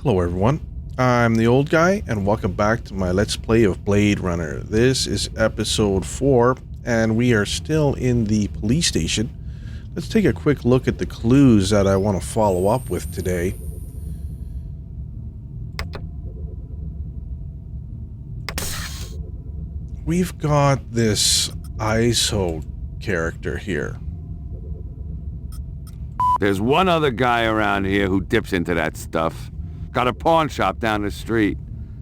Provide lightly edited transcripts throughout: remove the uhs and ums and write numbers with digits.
Hello everyone, I'm the old guy and welcome back to my Let's Play of Blade Runner. This is episode 4 and we are still in the police station. Let's take a quick look at the clues that I want to follow up with today. We've got this ISO character here. There's one other guy around here who dips into that stuff. Got a pawn shop down the street.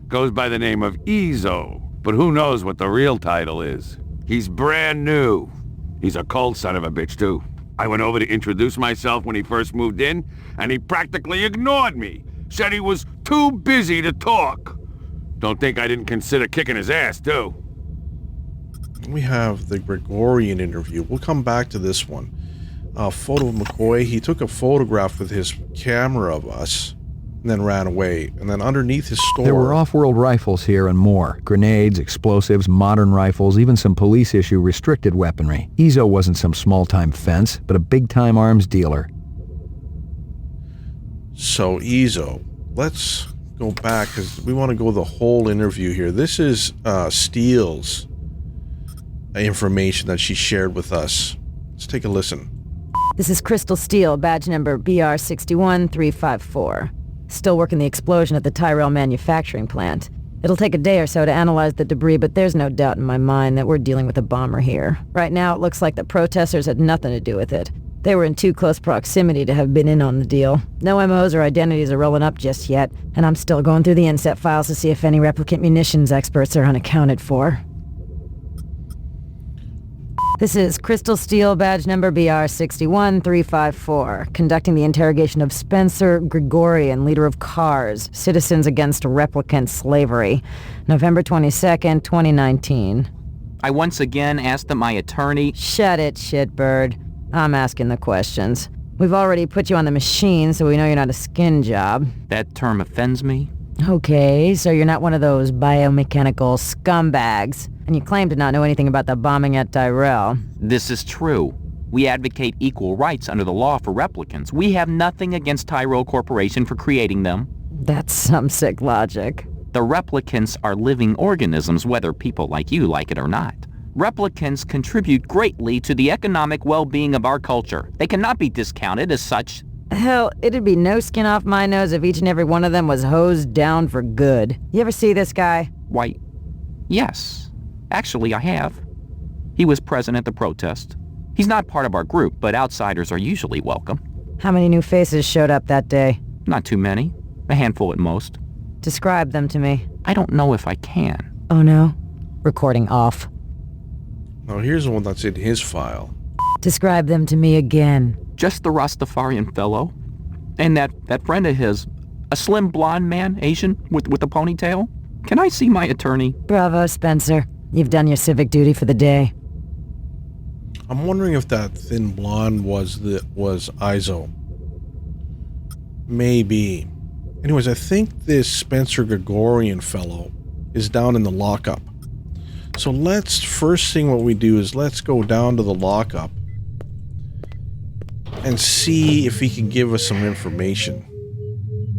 Goes by the name of Ezo, but who knows what the real title is. He's brand new. He's a cold son of a bitch, too. I went over to introduce myself when he first moved in, and he practically ignored me. Said he was too busy to talk. Don't think I didn't consider kicking his ass, too. We have the Gregorian interview. We'll come back to this one. A photo of McCoy. He took a photograph with his camera of us and then ran away. And then underneath his store... There were off-world rifles here and more. Grenades, explosives, modern rifles, even some police-issue restricted weaponry. Ezo wasn't some small-time fence, but a big-time arms dealer. So, Ezo. Let's go back, because we want to go the whole interview here. This is Steele's information that she shared with us. Let's take a listen. This is Crystal Steele, badge number BR61354. Still working the explosion at the Tyrell manufacturing plant. It'll take a day or so to analyze the debris, but there's no doubt in my mind that we're dealing with a bomber here. Right now, it looks like the protesters had nothing to do with it. They were in too close proximity to have been in on the deal. No MOs or identities are rolling up just yet, and I'm still going through the inset files to see if any replicant munitions experts are unaccounted for. This is Crystal Steele, badge number BR61354, conducting the interrogation of Spencer Gregorian, leader of CARS, Citizens Against Replicant Slavery, November 22nd, 2019. I once again asked that my attorney... Shut it, shitbird. I'm asking the questions. We've already put you on the machine, so we know you're not a skin job. That term offends me. Okay, so you're not one of those biomechanical scumbags, and you claim to not know anything about the bombing at Tyrell. This is true. We advocate equal rights under the law for replicants. We have nothing against Tyrell Corporation for creating them. That's some sick logic. The replicants are living organisms, whether people like you like it or not. Replicants contribute greatly to the economic well-being of our culture. They cannot be discounted as such. Hell, it'd be no skin off my nose if each and every one of them was hosed down for good. You ever see this guy? Why, yes. Actually, I have. He was present at the protest. He's not part of our group, but outsiders are usually welcome. How many new faces showed up that day? Not too many. A handful at most. Describe them to me. I don't know if I can. Oh no? Recording off. Now here's the one that's in his file. Describe them to me again. Just the Rastafarian fellow. And that friend of his. A slim blonde man, Asian, with a ponytail. Can I see my attorney? Bravo, Spencer. You've done your civic duty for the day. I'm wondering if that thin blonde was Izo. Maybe. Anyways, I think this Spencer Gregorian fellow is down in the lockup. So first thing what we do is let's go down to the lockup and see if he can give us some information.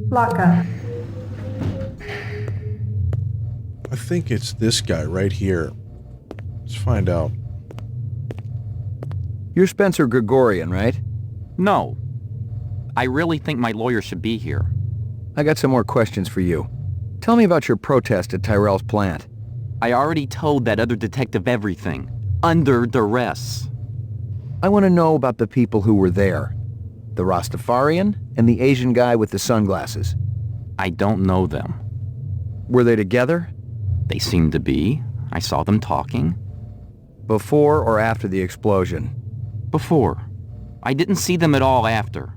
Lockup. I think it's this guy right here. Let's find out. You're Spencer Gregorian, right? No. I really think my lawyer should be here. I got some more questions for you. Tell me about your protest at Tyrell's plant. I already told that other detective everything. Under duress. I want to know about the people who were there. The Rastafarian and the Asian guy with the sunglasses. I don't know them. Were they together? They seemed to be. I saw them talking. Before or after the explosion? Before. I didn't see them at all after.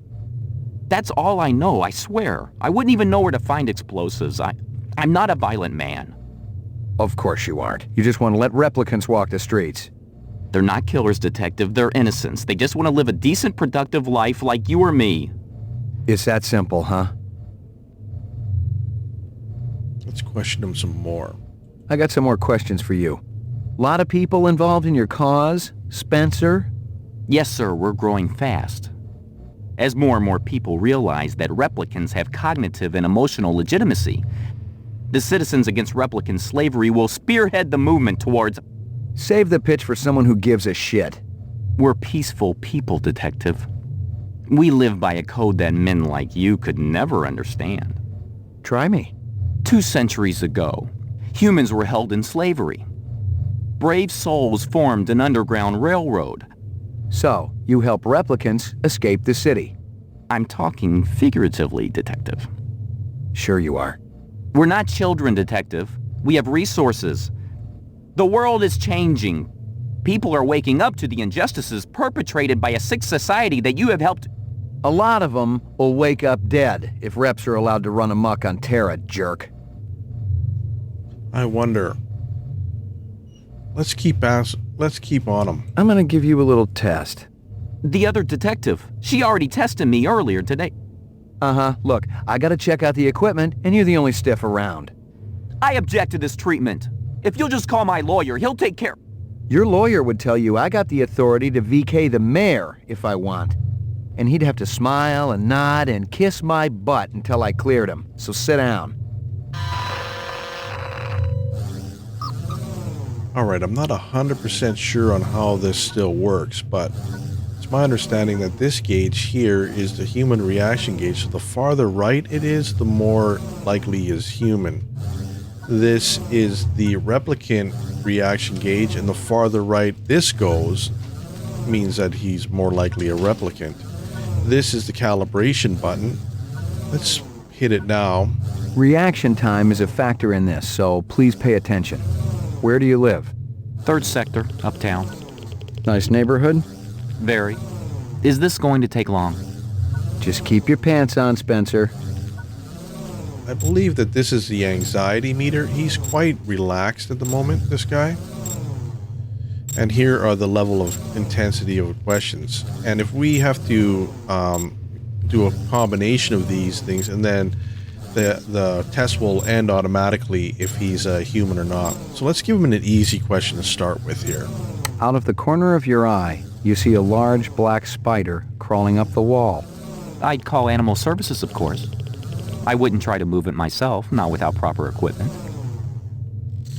That's all I know, I swear. I wouldn't even know where to find explosives. I'm not a violent man. Of course you aren't. You just want to let replicants walk the streets. They're not killers, detective. They're innocents. They just want to live a decent, productive life like you or me. It's that simple, huh? Let's question him some more. I got some more questions for you. Lot of people involved in your cause, Spencer? Yes, sir. We're growing fast. As more and more people realize that replicants have cognitive and emotional legitimacy, the Citizens Against Replicant Slavery will spearhead the movement towards... Save the pitch for someone who gives a shit. We're peaceful people, Detective. We live by a code that men like you could never understand. Try me. 2 centuries ago, humans were held in slavery. Brave souls formed an underground railroad. So, you help replicants escape the city. I'm talking figuratively, Detective. Sure you are. We're not children, Detective. We have resources. The world is changing. People are waking up to the injustices perpetrated by a sick society that you have helped... A lot of them will wake up dead if reps are allowed to run amok on Terra, jerk. I wonder. Let's keep on him. I'm gonna give you a little test. The other detective, she already tested me earlier today. Uh-huh. Look, I gotta check out the equipment, and you're the only stiff around. I object to this treatment. If you'll just call my lawyer, he'll take care... Your lawyer would tell you I got the authority to VK the mayor if I want. And he'd have to smile and nod and kiss my butt until I cleared him. So sit down. Alright, I'm not 100% sure on how this still works, but it's my understanding that this gauge here is the human reaction gauge. So the farther right it is, the more likely he is human. This is the replicant reaction gauge, and the farther right this goes means that he's more likely a replicant. This is the calibration button. Let's hit it now. Reaction time is a factor in this, so please pay attention. Where do you live? 3rd sector, uptown. Nice neighborhood? Very. Is this going to take long? Just keep your pants on, Spencer. I believe that this is the anxiety meter. He's quite relaxed at the moment, this guy. And here are the level of intensity of questions. And if we have to do a combination of these things, and then the test will end automatically if he's a human or not. So let's give him an easy question to start with here. Out of the corner of your eye, you see a large black spider crawling up the wall. I'd call animal services, of course. I wouldn't try to move it myself, not without proper equipment.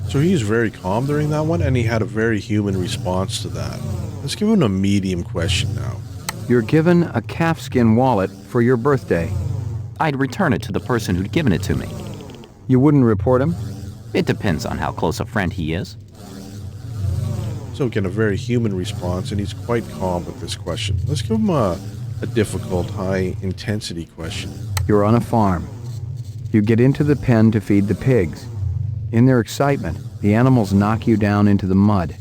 So he's very calm during that one, and he had a very human response to that. Let's give him a medium question now. You're given a calfskin wallet for your birthday. I'd return it to the person who'd given it to me. You wouldn't report him? It depends on how close a friend he is. So again, a very human response, and he's quite calm with this question. Let's give him a difficult, high-intensity question. You're on a farm. You get into the pen to feed the pigs. In their excitement, the animals knock you down into the mud.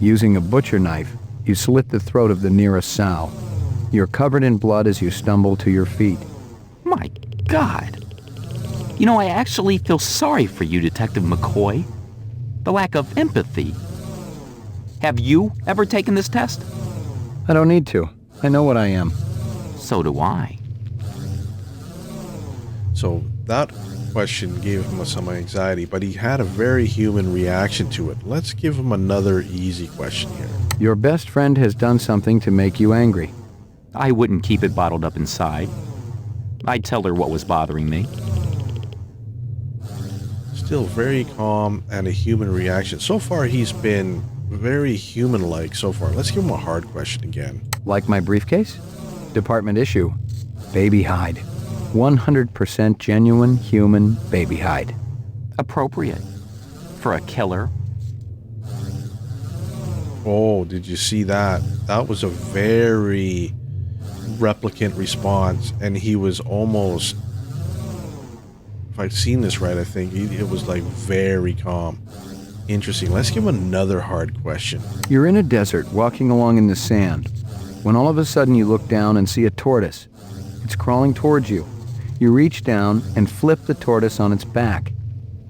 Using a butcher knife, you slit the throat of the nearest sow. You're covered in blood as you stumble to your feet. My God. You know, I actually feel sorry for you, Detective McCoy. The lack of empathy. Have you ever taken this test? I don't need to. I know what I am. So do I. So that question gave him some anxiety, but he had a very human reaction to it. Let's give him another easy question here. Your best friend has done something to make you angry. I wouldn't keep it bottled up inside. I'd tell her what was bothering me. Still very calm and a human reaction. So far, he's been very human-like so far. Let's give him a hard question again. Like my briefcase? Department issue. Baby hide. 100% genuine human baby hide. Appropriate. For a killer. Oh, did you see that? That was a very replicant response, and he was almost, if I'd seen this right, I think it was like very calm. Interesting. Let's give him another hard question. You're in a desert walking along in the sand when all of a sudden you look down and see a tortoise. It's crawling towards you. You reach down and flip the tortoise on its back.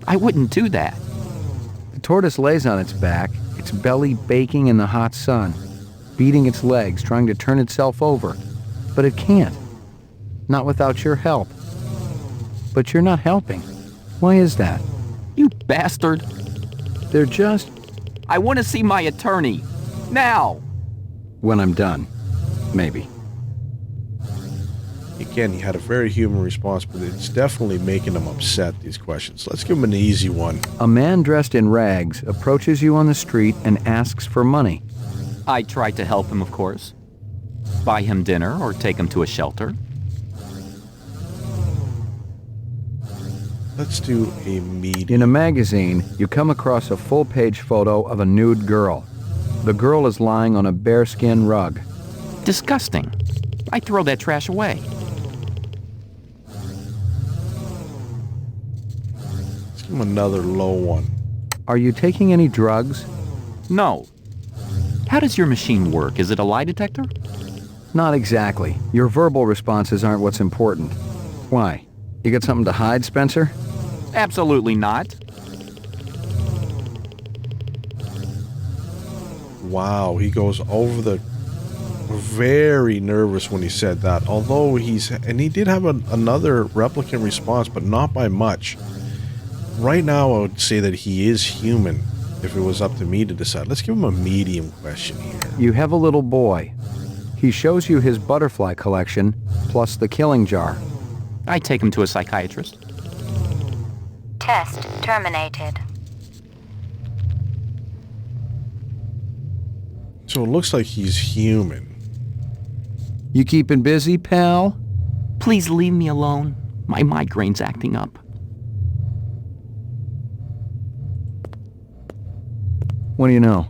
I wouldn't do that. The tortoise lays on its back, its belly baking in the hot sun, beating its legs, trying to turn itself over. But it can't. Not without your help. But you're not helping. Why is that? You bastard. They're just... I want to see my attorney. Now! When I'm done. Maybe. Again, he had a very human response, but it's definitely making him upset, these questions. Let's give him an easy one. A man dressed in rags approaches you on the street and asks for money. I try to help him, of course. Buy him dinner or take him to a shelter. Let's do a medium. In a magazine, you come across a full-page photo of a nude girl. The girl is lying on a bearskin rug. Disgusting. I throw that trash away. Let's give him another low one. Are you taking any drugs? No. How does your machine work? Is it a lie detector? Not exactly. Your verbal responses aren't what's important. Why? You got something to hide, Spencer? Absolutely not. Wow, he goes over the... Very nervous when he said that. Although and he did have another replicant response, but not by much. Right now, I would say that he is human, if it was up to me to decide. Let's give him a medium question here. You have a little boy. He shows you his butterfly collection, plus the killing jar. I take him to a psychiatrist. Test terminated. So it looks like he's human. You keeping busy, pal? Please leave me alone. My migraine's acting up. What do you know?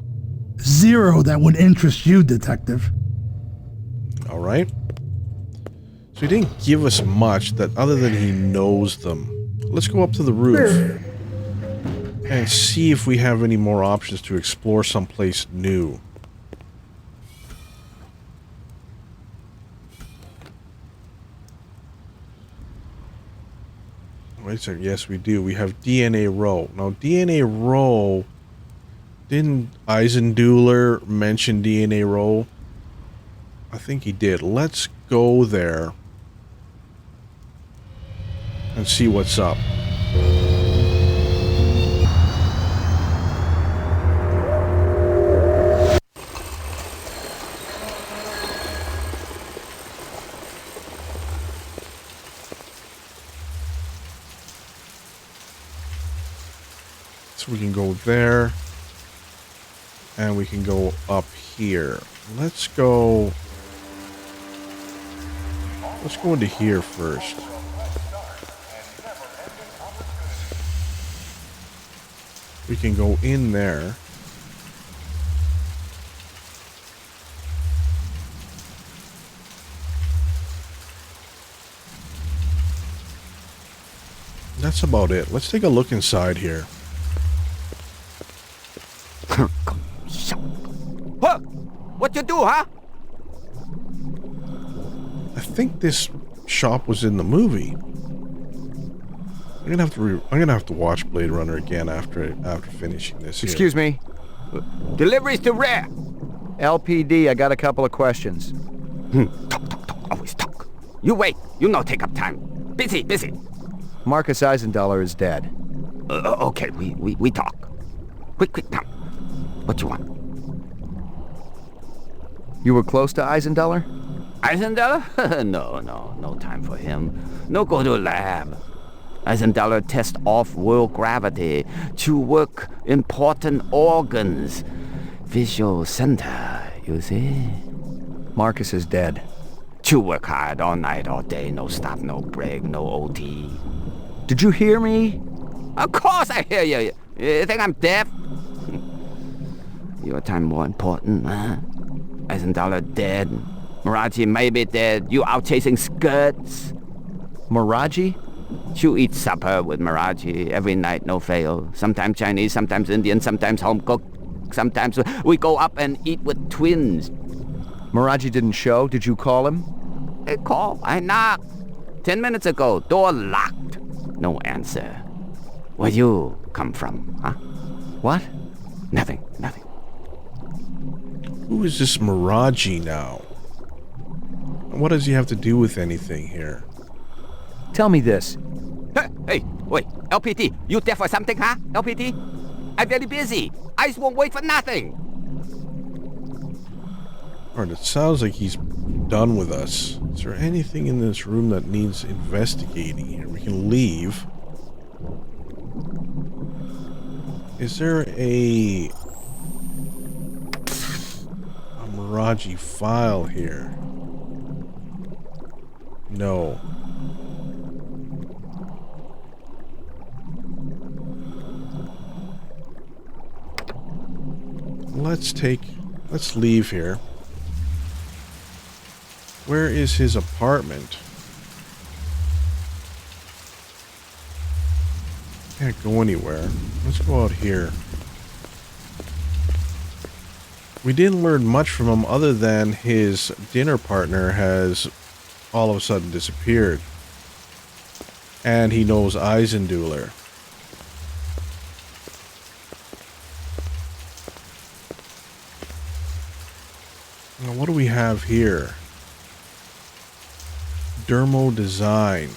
0 that would interest you, Detective. All right. So he didn't give us much that other than he knows them. Let's go up to the roof and see if we have any more options to explore someplace new. Wait a second. Yes, we do. We have DNA row. Now, DNA row... Didn't Eisenduler mention DNA row? I think he did. Let's go there and see what's up. So we can go there. And we can go up here. Let's go into here first. We can go in there. That's about it. Let's take a look inside here. What you do, huh? I think this shop was in the movie. I'm gonna have to watch Blade Runner again after finishing this. Excuse me. Deliveries to where? LPD, I got a couple of questions. Talk, always talk. You wait, you no take up time. Busy. Marcus Eisenduler is dead. Okay, we talk. Quick, now. What you want? You were close to Eisenduler? Eisenduler? No time for him. No go to lab. Eisenduler test off-world gravity to work important organs. Visual center, you see? Marcus is dead. To work hard all night, all day, no stop, no break, no OT. Did you hear me? Of course I hear you. You think I'm deaf? Your time more important, huh? Eisenduler dead. Moraji may be dead. You out chasing skirts. Moraji? You eat supper with Moraji every night, no fail. Sometimes Chinese, sometimes Indian, sometimes home cooked. Sometimes we go up and eat with twins. Moraji didn't show. Did you call him? I call. I knock. 10 minutes ago, door locked. No answer. Where you come from, huh? What? Nothing. Who is this Moraji now? And what does he have to do with anything here? Tell me this. Hey, wait. LPT, you there for something, huh? LPT? I'm very busy. Eyes won't wait for nothing. Alright, it sounds like he's done with us. Is there anything in this room that needs investigating here? We can leave. Is there a Moraji file here? No. Let's leave here. Where is his apartment? Can't go anywhere. Let's go out here. We didn't learn much from him other than his dinner partner has all of a sudden disappeared. And he knows Eisenduler. Now, what do we have here? Dermo design.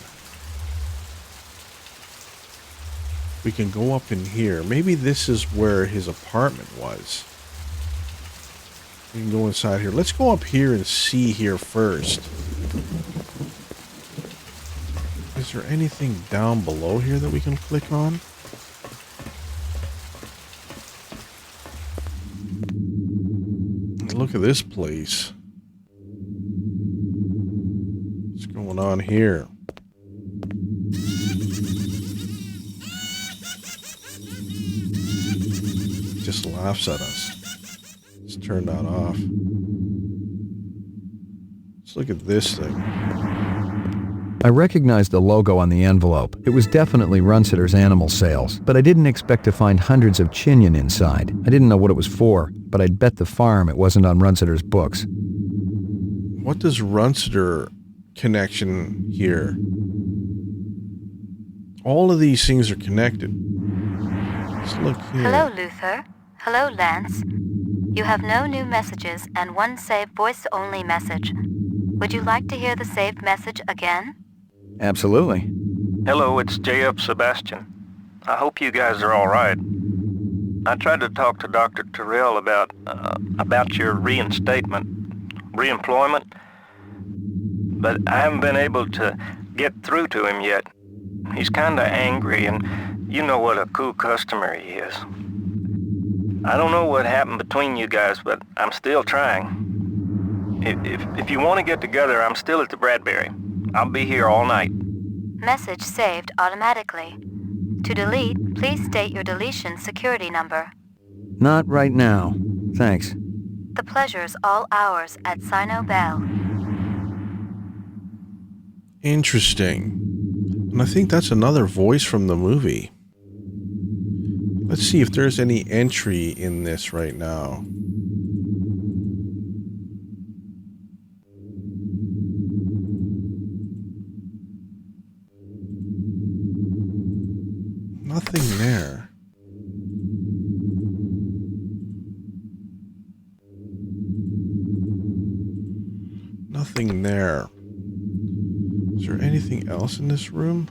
We can go up in here. Maybe this is where his apartment was. We can go inside here. Let's go up here and see here first. Is there anything down below here that we can click on? Look at this place. What's going on here? Just laughs at us. Let's turn that off. Let's look at this thing. I recognized the logo on the envelope. It was definitely Runsitter's animal sales, but I didn't expect to find hundreds of chinion inside. I didn't know what it was for, but I'd bet the farm it wasn't on Runsitter's books. What does Runsitter connection here? All of these things are connected. Let's look here. Hello, Luther. Hello, Lance. You have no new messages and one saved voice-only message. Would you like to hear the saved message again? Absolutely. Hello, it's JF Sebastian. I hope you guys are all right. I tried to talk to Dr. Terrell about your reemployment, but I haven't been able to get through to him yet. He's kinda angry, and you know what a cool customer he is. I don't know what happened between you guys, but I'm still trying. If you want to get together, I'm still at the Bradbury. I'll be here all night. Message saved automatically. To delete, please state your deletion security number. Not right now. Thanks. The pleasure's all ours at Sino Bell. Interesting. And I think that's another voice from the movie. Let's see if there's any entry in this right now. Nothing there. Nothing there. Is there anything else in this room?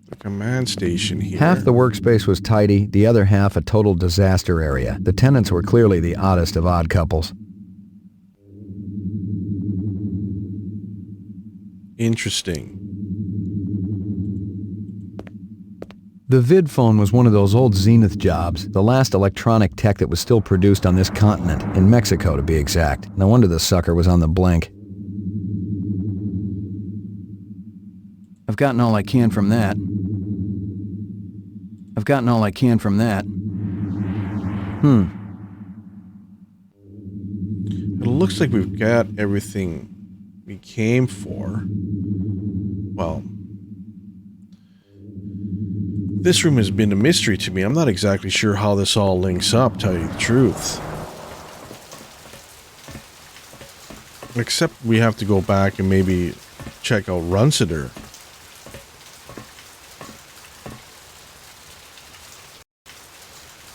The command station here. Half the workspace was tidy, the other half a total disaster area. The tenants were clearly the oddest of odd couples. Interesting. The vid phone was one of those old Zenith jobs, the last electronic tech that was still produced on this continent, in Mexico to be exact. No wonder the sucker was on the blink. I've gotten all I can from that. It looks like we've got everything we came for. Well, this room has been a mystery to me. I'm not exactly sure how this all links up, tell you the truth. Except we have to go back and maybe check out Runsiter.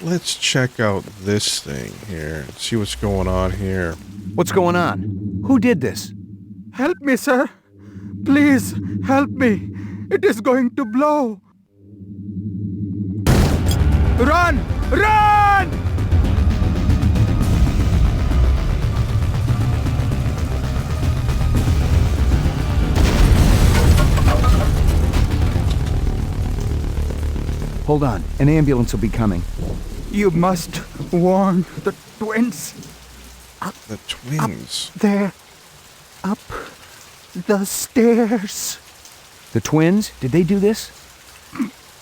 Let's check out this thing here. See what's going on here. What's going on? Who did this? Help me, sir. Please, help me. It is going to blow. Run! Run! Hold on. An ambulance will be coming. You must warn the twins. The twins. There. Up the stairs. The twins? Did they do this?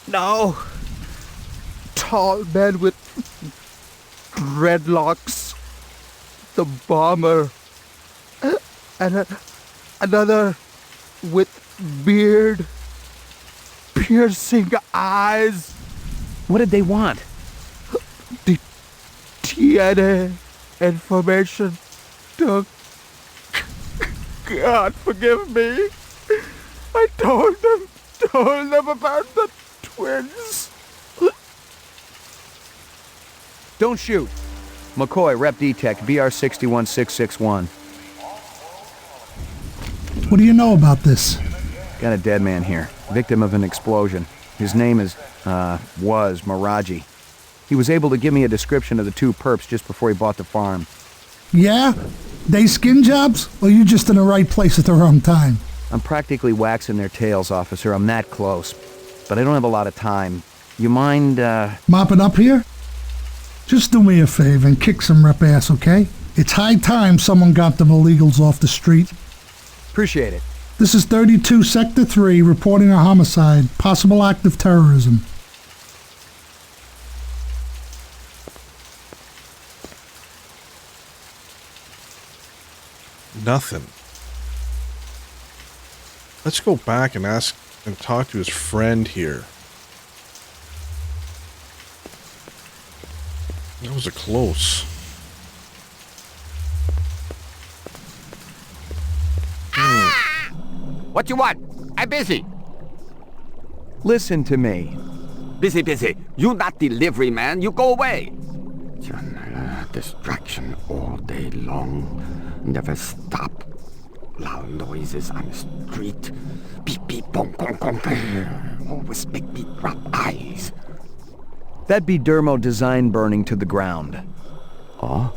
No. Tall man with dreadlocks. The bomber. And another with beard. Piercing eyes. What did they want? The DNA information. God forgive me. I told them about the twins. Don't shoot. McCoy, Rep Detect, BR 61661. What do you know about this? Got a dead man here, victim of an explosion. His name was Moraji. He was able to give me a description of the two perps just before he bought the farm. Yeah? They skin jobs? Or you just in the right place at the wrong time? I'm practically waxing their tails, officer. I'm that close. But I don't have a lot of time. You mind, Mopping up here? Just do me a favor and kick some rep ass, okay? It's high time someone got them illegals off the street. Appreciate it. This is 32 Sector 3 reporting a homicide, possible act of terrorism. Nothing. Let's go back and ask and talk to his friend here. That was a close. What you want? I'm busy. Listen to me. Busy. You not delivery man. You go away. Distraction all day long. Never stop. Loud noises on the street. Beep, beep, boom, boom, boom. Always make me drop eyes. That'd be Dermo design burning to the ground. Oh?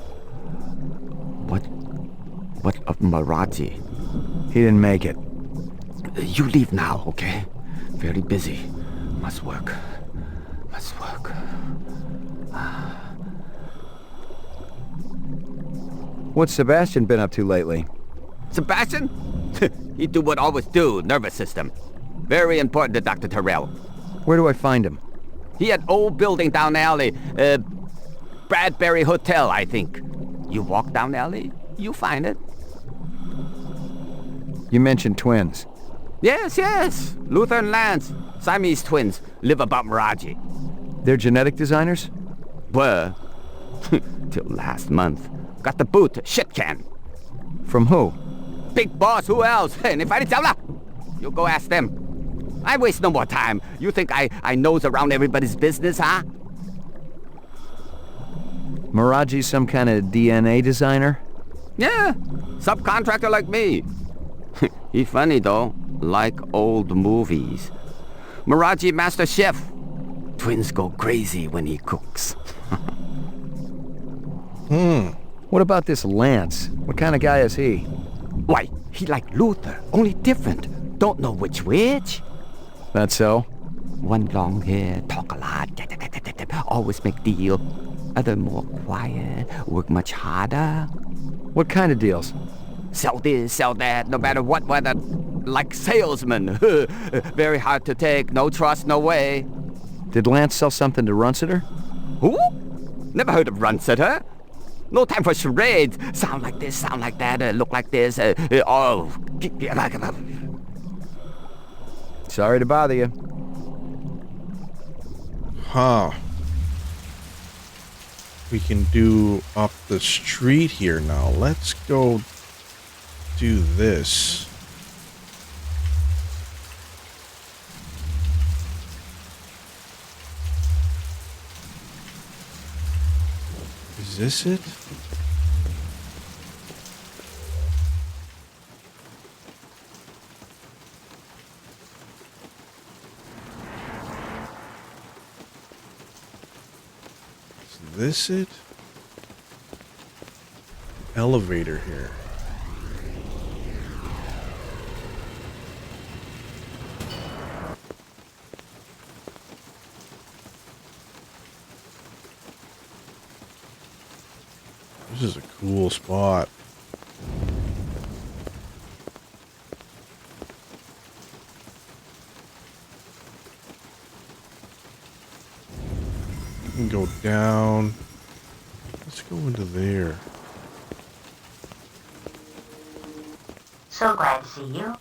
What of Moraji? He didn't make it. You leave now, okay? Very busy. Must work. What's Sebastian been up to lately? Sebastian? He do what always do, nervous system. Very important to Dr. Terrell. Where do I find him? He had old building down the alley. Bradbury Hotel, I think. You walk down the alley, you find it. You mentioned twins. Yes. Luther and Lance. Siamese twins. Live about Moraji. They're genetic designers? Were. Till last month. Got the boot. Shit can. From who? Big boss. Who else? And if I didn't tell her, you go ask them. I waste no more time. You think I nose around everybody's business, huh? Moraji's some kind of DNA designer? Yeah. Subcontractor like me. He funny, though. Like old movies. Moraji master chef. Twins go crazy when he cooks. What about this Lance? What kind of guy is he? Why, he like Luther, only different. Don't know which. That's so? One long hair, talk a lot, always make deal. Other more quiet, work much harder. What kind of deals? Sell this, sell that, no matter what weather. Like salesman. Very hard to take, no trust, no way. Did Lance sell something to Runsiter? Who? Never heard of Runsiter. No time for charades. Sound like this, sound like that, look like this. Sorry to bother you. Huh. We can do up the street here now. Let's go do this. Is this it? Is this it? Elevator here. This is a cool spot. We can go down. Let's go into there. So glad to see you.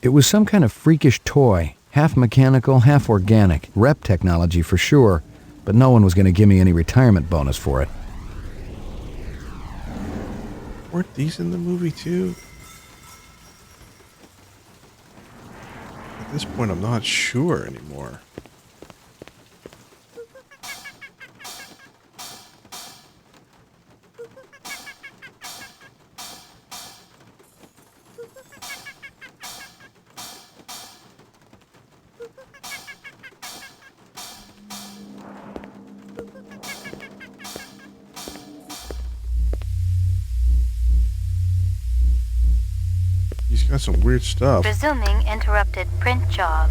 It was some kind of freakish toy, half mechanical, half organic. Rep technology for sure, but no one was going to give me any retirement bonus for it. Weren't these in the movie too? At this point, I'm not sure anymore. He's got some weird stuff. Resuming interrupted print job.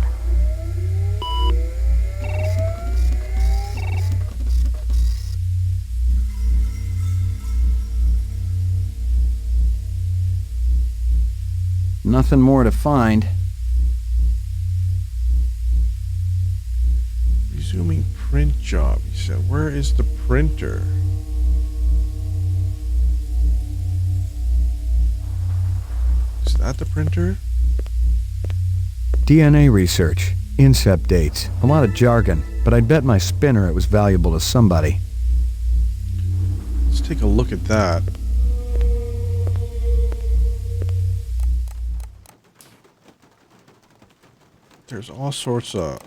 Nothing more to find. Resuming print job, he said. Where is the printer? Is that the printer? DNA research, incept dates, a lot of jargon, but I'd bet my spinner it was valuable to somebody. Let's take a look at that. There's all sorts of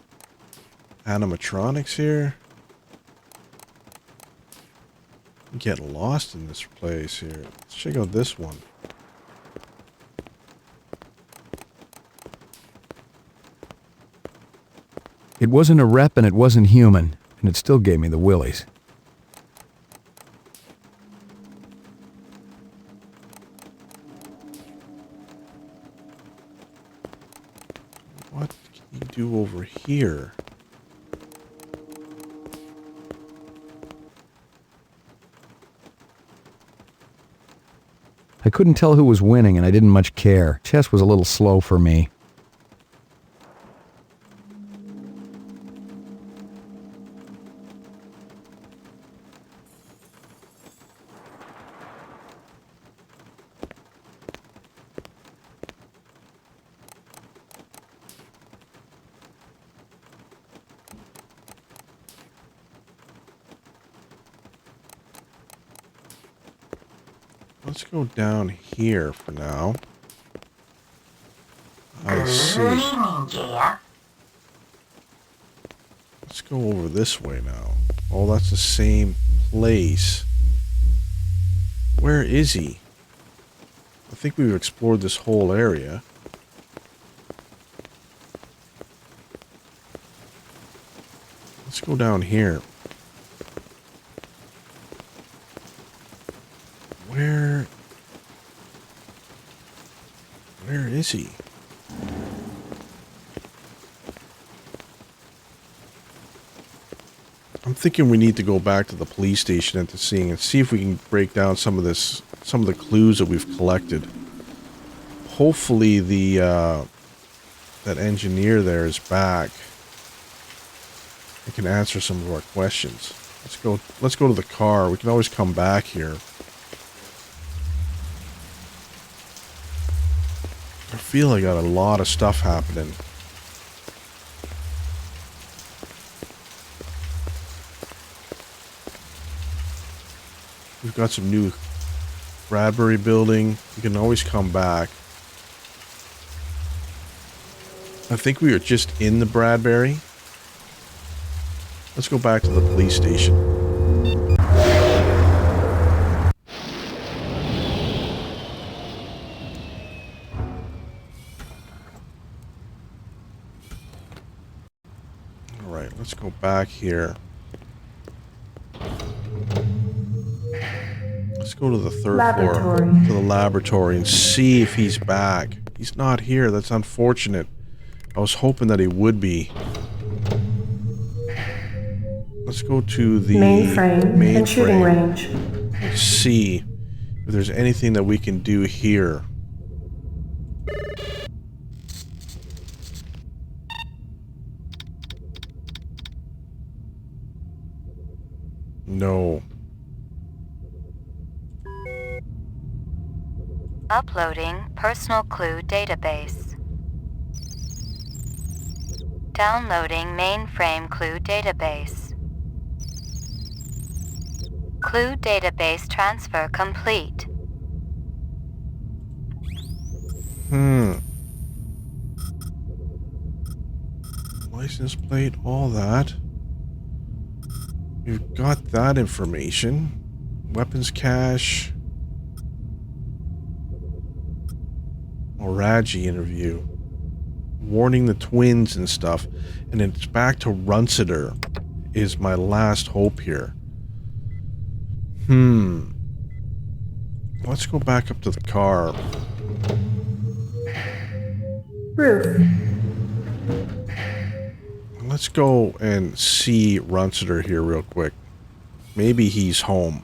animatronics here. Get lost in this place here. Let's check out this one. It wasn't a rep and it wasn't human, and it still gave me the willies. What can you do over here? I couldn't tell who was winning and I didn't much care. Chess was a little slow for me. Let's go down here for now. I see. Good evening, Gia. Let's go over this way now. Oh, that's the same place. Where is he? I think we've explored this whole area. Let's go down here. Where is he? I'm thinking we need to go back to the police station and to see if we can break down some of the clues that we've collected. Hopefully that engineer there is back and can answer some of our questions. Let's go to the car. We can always come back here. I feel I got a lot of stuff happening. We've got some new Bradbury building. We can always come back. I think we were just in the Bradbury. Let's go back to the police station. Alright, let's go back here. Let's go to the third floor, to the laboratory, and see if he's back. He's not here. That's unfortunate. I was hoping that he would be. Let's go to the Mainframe and shooting range. Let's see if there's anything that we can do here. No. Uploading personal clue database. Downloading mainframe clue database. Clue database transfer complete. License plate, all that. We've got that information. Weapons cache. Moraji interview. Warning the twins and stuff. And it's back to Runciter is my last hope here. Let's go back up to the car. Roof. Let's go and see Runciter here real quick. Maybe he's home.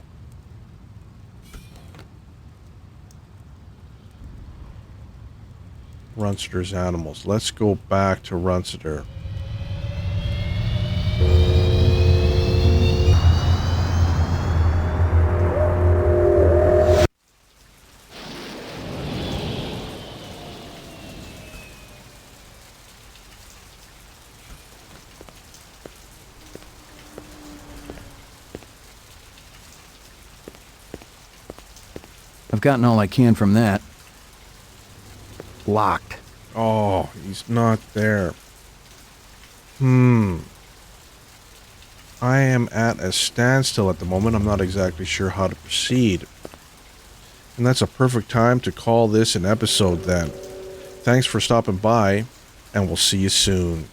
Runciter's animals. Let's go back to Runciter. I've gotten all I can from that. Locked. Oh, he's not there. I am at a standstill at the moment. I'm not exactly sure how to proceed. And that's a perfect time to call this an episode then. Thanks for stopping by, and we'll see you soon.